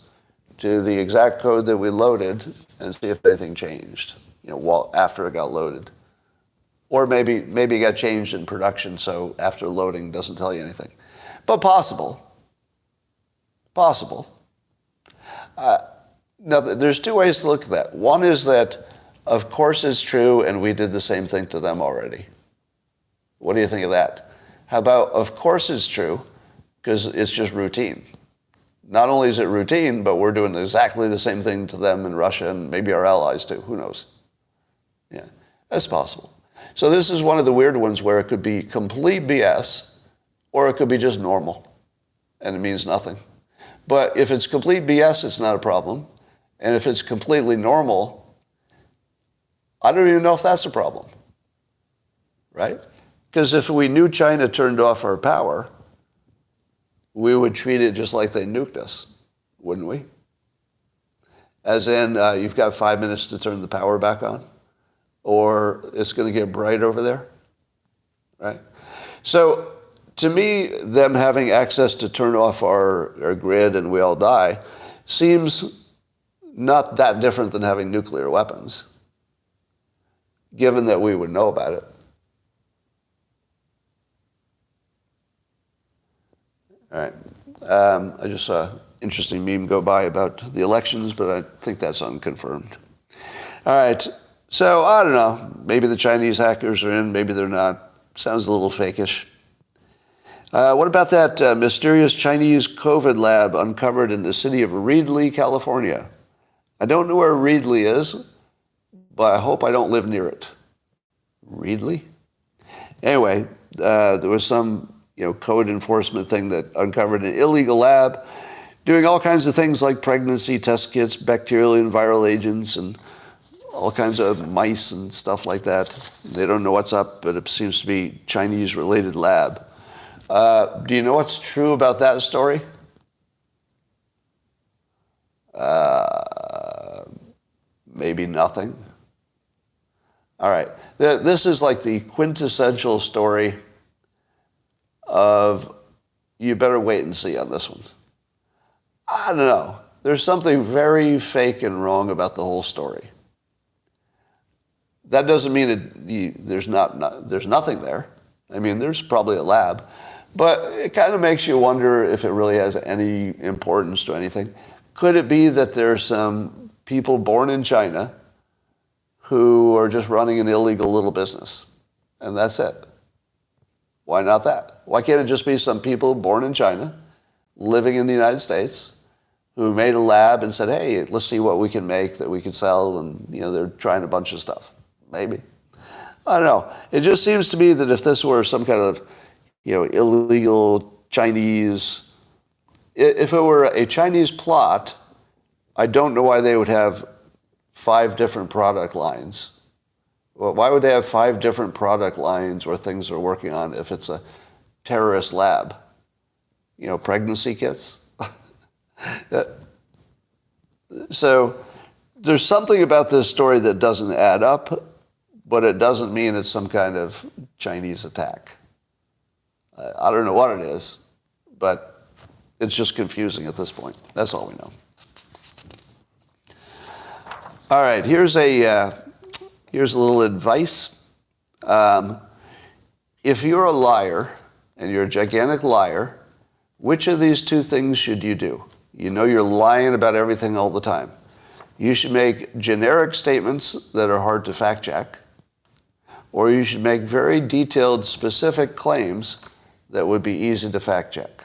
to the exact code that we loaded and see if anything changed, after it got loaded. Or maybe it got changed in production, so after loading doesn't tell you anything. But possible. Possible. Now, there's two ways to look at that. One is that, of course it's true, and we did the same thing to them already. What do you think of that? How about, of course it's true, because it's just routine. Not only is it routine, but we're doing exactly the same thing to them in Russia and maybe our allies too. Who knows? Yeah, that's possible. So this is one of the weird ones where it could be complete BS or it could be just normal and it means nothing. But if it's complete BS, it's not a problem. And if it's completely normal, I don't even know if that's a problem, right? Because if we knew China turned off our power, we would treat it just like they nuked us, wouldn't we? As in, you've got 5 minutes to turn the power back on, or it's going to get bright over there, right? So to me, them having access to turn off our grid and we all die seems not that different than having nuclear weapons, given that we would know about it. All right. I just saw an interesting meme go by about the elections, but I think that's unconfirmed. All right. So, I don't know. Maybe the Chinese hackers are in. Maybe they're not. Sounds a little fakeish. What about that mysterious Chinese COVID lab uncovered in the city of Reedley, California? I don't know where Reedley is, but I hope I don't live near it. Reedley? Anyway, there was some code enforcement thing that uncovered an illegal lab doing all kinds of things like pregnancy test kits, bacterial and viral agents, and all kinds of mice and stuff like that. They don't know what's up, but it seems to be Chinese-related lab. Do you know what's true about that story? Maybe nothing. All right. This is like the quintessential story of you better wait and see on this one. I don't know. There's something very fake and wrong about the whole story. That doesn't mean there's nothing there. I mean, there's probably a lab, but it kind of makes you wonder if it really has any importance to anything. Could it be that there's some people born in China who are just running an illegal little business, and that's it? Why not that? Why can't it just be some people born in China, living in the United States, who made a lab and said, hey, let's see what we can make that we can sell, and they're trying a bunch of stuff. Maybe. I don't know. It just seems to me that if this were some kind of, illegal Chinese, if it were a Chinese plot, I don't know why they would have 5 different product lines. Well, why would they have 5 different product lines or things they're working on if it's a terrorist lab? Pregnancy kits? So there's something about this story that doesn't add up, but it doesn't mean it's some kind of Chinese attack. I don't know what it is, but it's just confusing at this point. That's all we know. All right, here's a little advice. If you're a liar, and you're a gigantic liar, which of these 2 things should you do? You're lying about everything all the time. You should make generic statements that are hard to fact check, or you should make very detailed, specific claims that would be easy to fact check.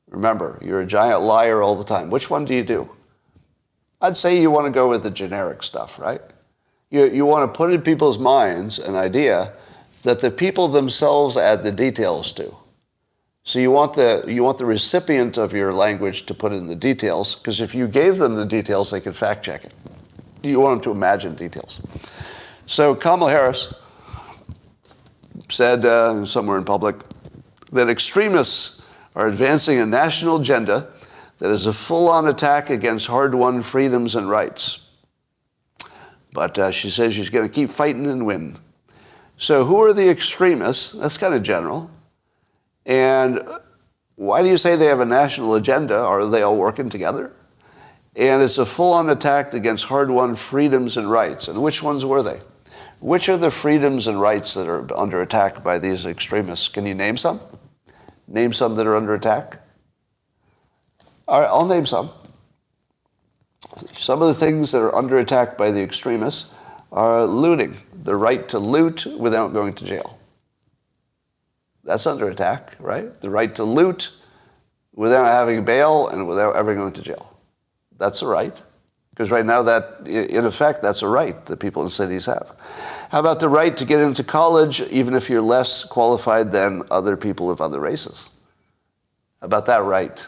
Remember, you're a giant liar all the time. Which one do you do? I'd say you want to go with the generic stuff, right? You want to put in people's minds an idea that the people themselves add the details to. So you want the recipient of your language to put in the details, because if you gave them the details, they could fact check it. You want them to imagine details. So Kamala Harris said somewhere in public that extremists are advancing a national agenda that is a full-on attack against hard-won freedoms and rights. But she says she's going to keep fighting and win. So who are the extremists? That's kind of general. And why do you say they have a national agenda? Are they all working together? And it's a full-on attack against hard-won freedoms and rights. And which ones were they? Which are the freedoms and rights that are under attack by these extremists? Can you name some? Name some that are under attack? All right, I'll name some. Some of the things that are under attack by the extremists are looting, the right to loot without going to jail. That's under attack, right? The right to loot without having bail and without ever going to jail. That's a right. Because right now, that, in effect, that's a right that people in cities have. How about the right to get into college even if you're less qualified than other people of other races? How about that right?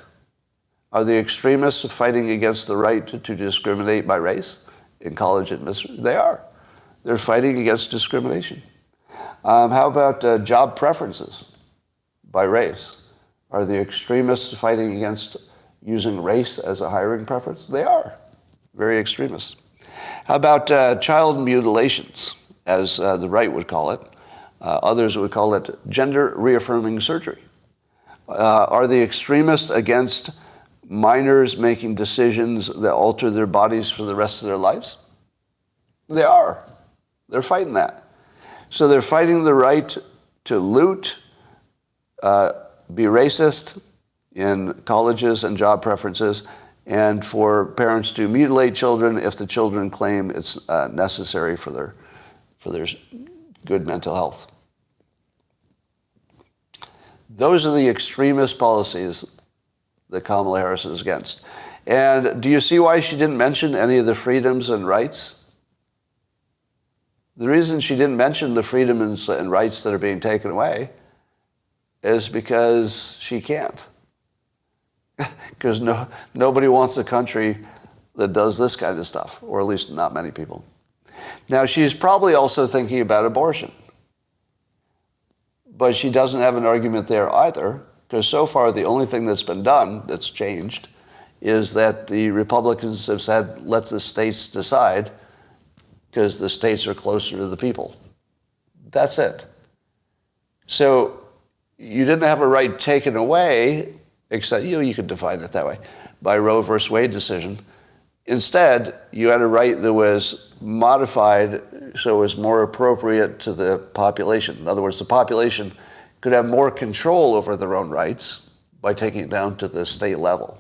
Are the extremists fighting against the right to discriminate by race in college admission? They are. They're fighting against discrimination. How about job preferences by race? Are the extremists fighting against using race as a hiring preference? They are. Very extremist. How about child mutilations, as the right would call it? Others would call it gender reaffirming surgery. Are the extremists against minors making decisions that alter their bodies for the rest of their lives? They are. They're fighting that. So they're fighting the right to loot, be racist in colleges and job preferences, and for parents to mutilate children if the children claim it's necessary for their good mental health. Those are the extremist policies that Kamala Harris is against. And do you see why she didn't mention any of the freedoms and rights? The reason she didn't mention the freedoms and rights that are being taken away is because she can't. Because nobody wants a country that does this kind of stuff, or at least not many people. Now, she's probably also thinking about abortion. But she doesn't have an argument there either, because so far the only thing that's been done that's changed is that the Republicans have said, let the states decide, because the states are closer to the people. That's it. So you didn't have a right taken away, except you could define it that way, by Roe versus Wade decision. Instead, you had a right that was modified so it was more appropriate to the population. In other words, the population could have more control over their own rights by taking it down to the state level.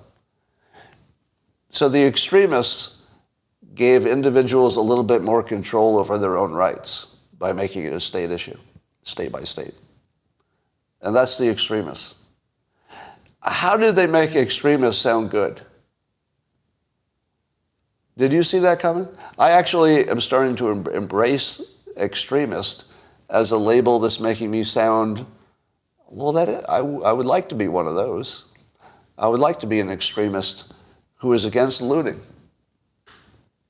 So the extremists gave individuals a little bit more control over their own rights by making it a state issue, state by state. And that's the extremists. How did they make extremists sound good? Did you see that coming? I actually am starting to embrace extremist as a label that's making me sound, well, I would like to be one of those. I would like to be an extremist who is against looting.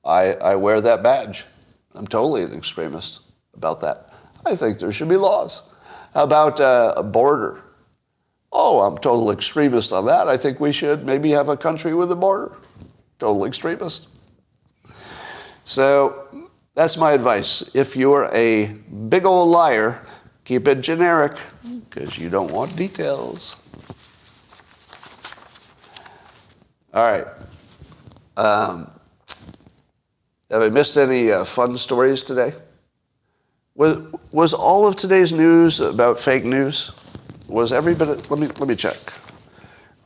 I wear that badge. I'm totally an extremist about that. I think there should be laws. How about a border? Oh, I'm total extremist on that. I think we should maybe have a country with a border. Total extremist. So that's my advice. If you're a big old liar, keep it generic, because you don't want details. All right. Have I missed any fun stories today? Was all of today's news about fake news? Was every bit? Let me check.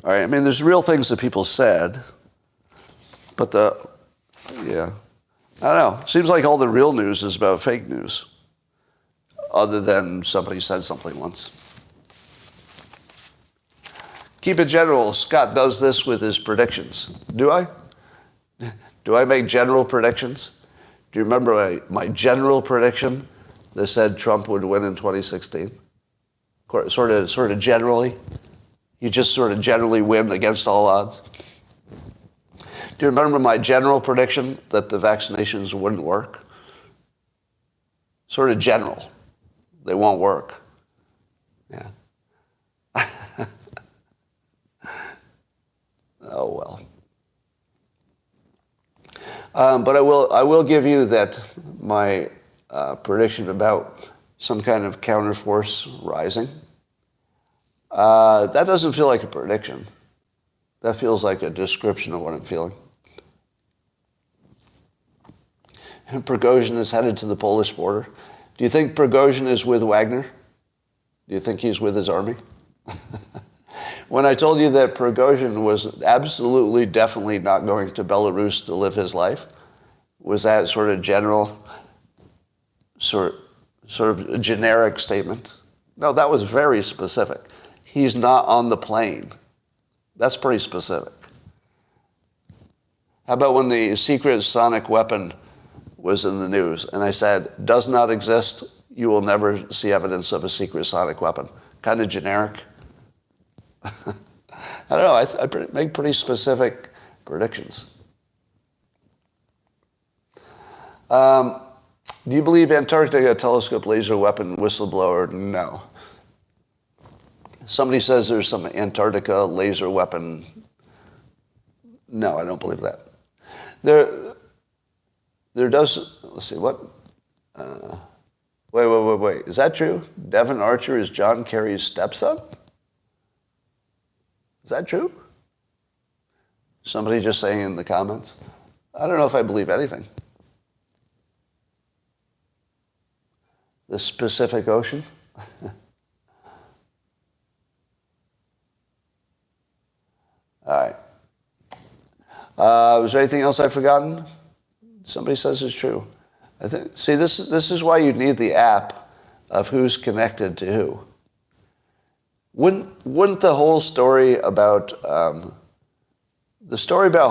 All right. I mean, there's real things that people said, but yeah. I don't know. Seems like all the real news is about fake news, other than somebody said something once. Keep it general. Scott does this with his predictions. Do I? Do I make general predictions? Do you remember my general prediction that said Trump would win in 2016? Sort of generally. You just sort of generally win against all odds. Do you remember my general prediction that the vaccinations wouldn't work? Sort of general. They won't work. Yeah. Oh, well. But I will give you that my prediction about some kind of counterforce rising, that doesn't feel like a prediction. That feels like a description of what I'm feeling. Prigozhin is headed to the Polish border. Do you think Prigozhin is with Wagner? Do you think he's with his army? When I told you that Prigozhin was absolutely, definitely not going to Belarus to live his life, was that sort of general, sort of a generic statement? No, that was very specific. He's not on the plane. That's pretty specific. How about when the secret sonic weapon was in the news, and I said, does not exist, you will never see evidence of a secret sonic weapon? Kind of generic. I don't know, I make pretty specific predictions. Do you believe Antarctica telescope laser weapon whistleblower? No. Somebody says there's some Antarctica laser weapon. No, I don't believe that. There does, let's see, what? Wait. Is that true? Devon Archer is John Kerry's stepson? Is that true? Somebody just saying in the comments. I don't know if I believe anything. The Pacific Ocean? All right. Was there anything else I've forgotten? Somebody says it's true. I think. See, this is why you need the app of who's connected to who. Wouldn't the whole story about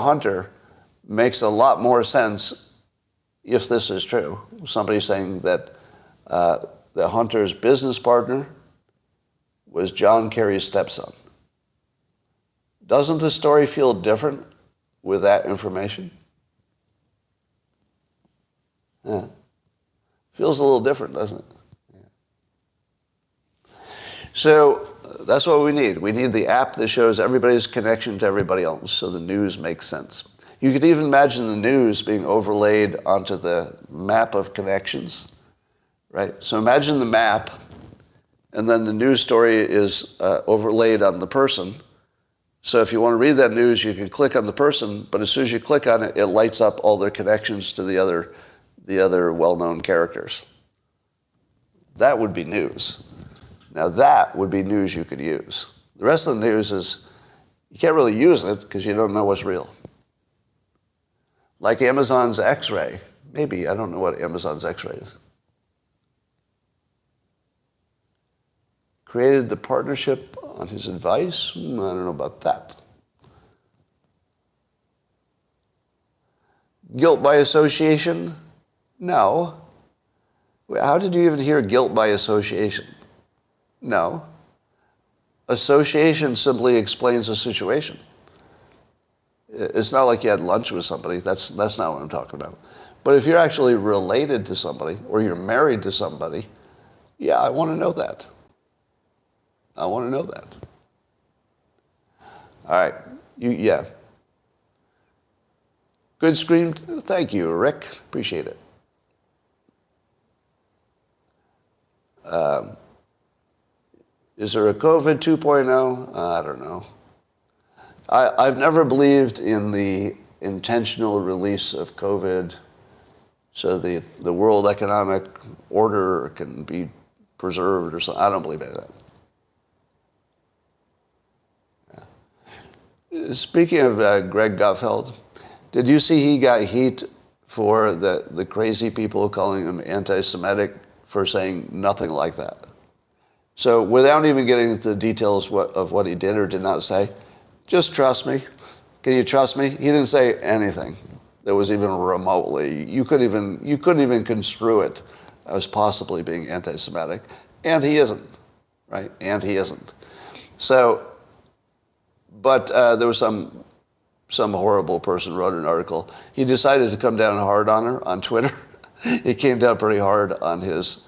Hunter makes a lot more sense if this is true? Somebody saying that Hunter's business partner was John Kerry's stepson. Doesn't the story feel different with that information? Yeah. Feels a little different, doesn't it? Yeah. So that's what we need. We need the app that shows everybody's connection to everybody else so the news makes sense. You could even imagine the news being overlaid onto the map of connections, right? So imagine the map, and then the news story is overlaid on the person. So if you want to read that news, you can click on the person, but as soon as you click on it, it lights up all their connections to the other well-known characters. That would be news. Now that would be news you could use. The rest of the news is, you can't really use it because you don't know what's real. Like Amazon's X-ray. Maybe, I don't know what Amazon's X-ray is. Created the partnership on his advice? I don't know about that. Guilt by association? No. How did you even hear guilt by association? No. Association simply explains a situation. It's not like you had lunch with somebody. That's not what I'm talking about. But if you're actually related to somebody or you're married to somebody, yeah, I want to know that. I want to know that. All right. Yeah. Good screen. Thank you, Rick. Appreciate it. Is there a COVID 2.0? I don't know. I've never believed in the intentional release of COVID so the world economic order can be preserved or something. I don't believe any of that. Yeah. Speaking of Greg Gutfeld, did you see he got heat for the crazy people calling him anti-Semitic for saying nothing like that? So without even getting into the details of what he did or did not say, just trust me. Can you trust me? He didn't say anything that was even remotely. You couldn't even construe it as possibly being anti-Semitic, and he isn't, right? And he isn't. So, but there was some horrible person wrote an article. He decided to come down hard on her on Twitter. He came down pretty hard on his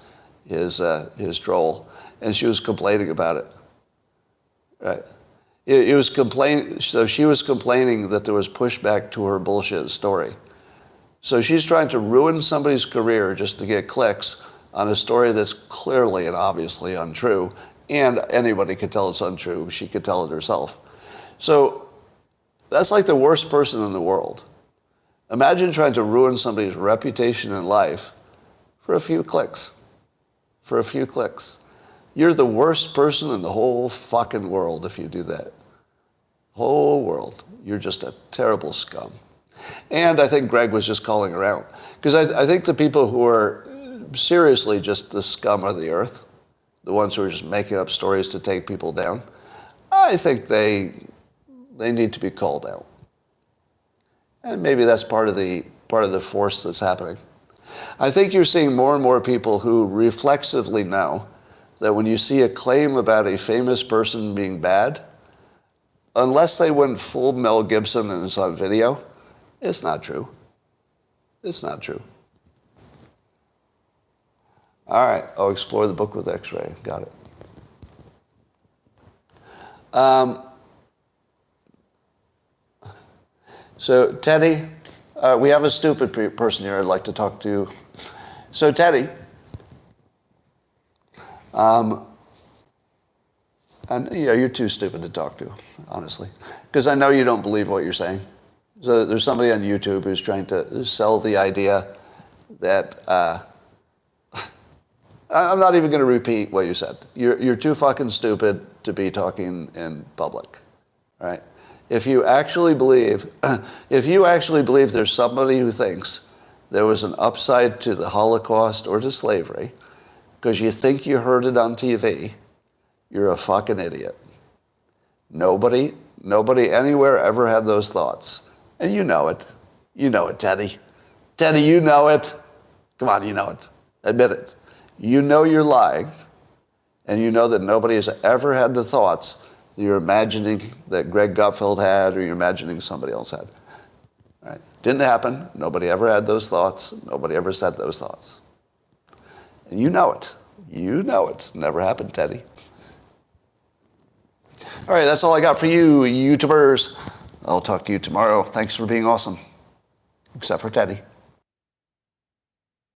troll, and she was complaining about it, right? So she was complaining that there was pushback to her bullshit story. So she's trying to ruin somebody's career just to get clicks on a story that's clearly and obviously untrue, and anybody could tell it's untrue. She could tell it herself. So that's like the worst person in the world. Imagine trying to ruin somebody's reputation in life for a few clicks. For a few clicks. You're the worst person in the whole fucking world if you do that. Whole world. You're just a terrible scum. And I think Greg was just calling her out. Because I think the people who are seriously just the scum of the earth, the ones who are just making up stories to take people down, I think they need to be called out. And maybe that's part of the force that's happening. I think you're seeing more and more people who reflexively know that when you see a claim about a famous person being bad, unless they went full Mel Gibson and it's on video, it's not true. It's not true. All right, I'll explore the book with X-ray. Got it. So, Teddy, we have a stupid person here I'd like to talk to. So, Teddy, and yeah, you're too stupid to talk to, honestly, because I know you don't believe what you're saying. So there's somebody on YouTube who's trying to sell the idea that I'm not even going to repeat what you said. You're too fucking stupid to be talking in public, right? If you actually believe there's somebody who thinks there was an upside to the Holocaust or to slavery, because you think you heard it on TV, you're a fucking idiot. Nobody anywhere ever had those thoughts. And you know it. You know it, Teddy. Teddy, you know it. Come on, you know it. Admit it. You know you're lying, And you know that nobody has ever had the thoughts that you're imagining that Greg Gutfeld had or you're imagining somebody else had. Right? Didn't happen. Nobody ever had those thoughts. Nobody ever said those thoughts. And you know it. You know it. Never happened, Teddy. All right, that's all I got for you, YouTubers. I'll talk to you tomorrow. Thanks for being awesome. Except for Teddy.